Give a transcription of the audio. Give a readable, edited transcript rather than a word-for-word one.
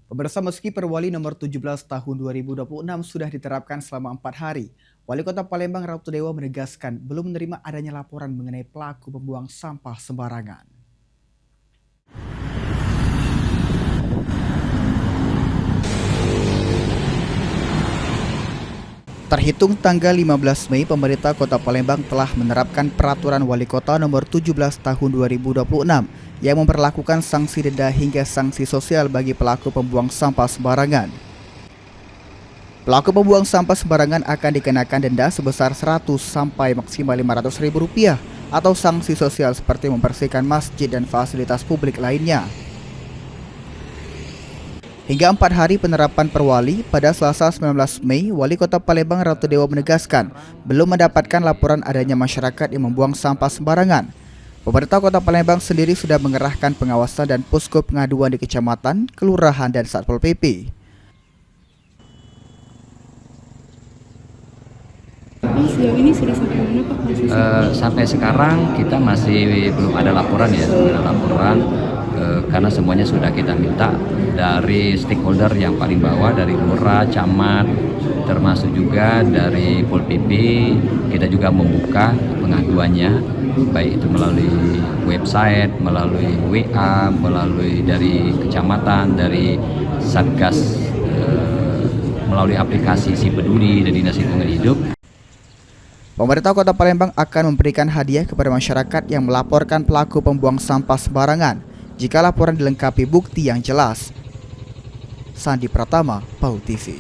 Pemirsa, meski Perwali nomor 17 tahun 2026 sudah diterapkan selama 4 hari, Wali Kota Palembang Ratu Dewa menegaskan belum menerima adanya laporan mengenai pelaku pembuang sampah sembarangan. Terhitung tanggal 15 Mei, pemerintah Kota Palembang telah menerapkan Peraturan Wali Kota nomor 17 tahun 2026 yang memperlakukan sanksi denda hingga sanksi sosial bagi pelaku pembuang sampah sembarangan. Pelaku pembuang sampah sembarangan akan dikenakan denda sebesar 100 sampai maksimal Rp500.000 atau sanksi sosial seperti membersihkan masjid dan fasilitas publik lainnya. Hingga 4 hari penerapan Perwali, pada Selasa 19 Mei, Wali Kota Palembang Ratu Dewa menegaskan belum mendapatkan laporan adanya masyarakat yang membuang sampah sembarangan. Pemerintah Kota Palembang sendiri sudah mengerahkan pengawasan dan posko pengaduan di kecamatan, kelurahan, dan Satpol PP. Sejauh ini sudah sampai mana Pak prosesnya? Sampai sekarang kita masih belum ada laporan ya, karena semuanya sudah kita minta dari stakeholder yang paling bawah, dari lurah, camat, termasuk juga dari Pol PP. Kita juga membuka pengaduannya, baik itu melalui website, melalui WA, melalui dari kecamatan, dari Satgas, melalui aplikasi Si Peduli dan Dinas Lingkungan Hidup. Pemerintah Kota Palembang akan memberikan hadiah kepada masyarakat yang melaporkan pelaku pembuang sampah sembarangan jika laporan dilengkapi bukti yang jelas. Sandi Pratama, PAU TV.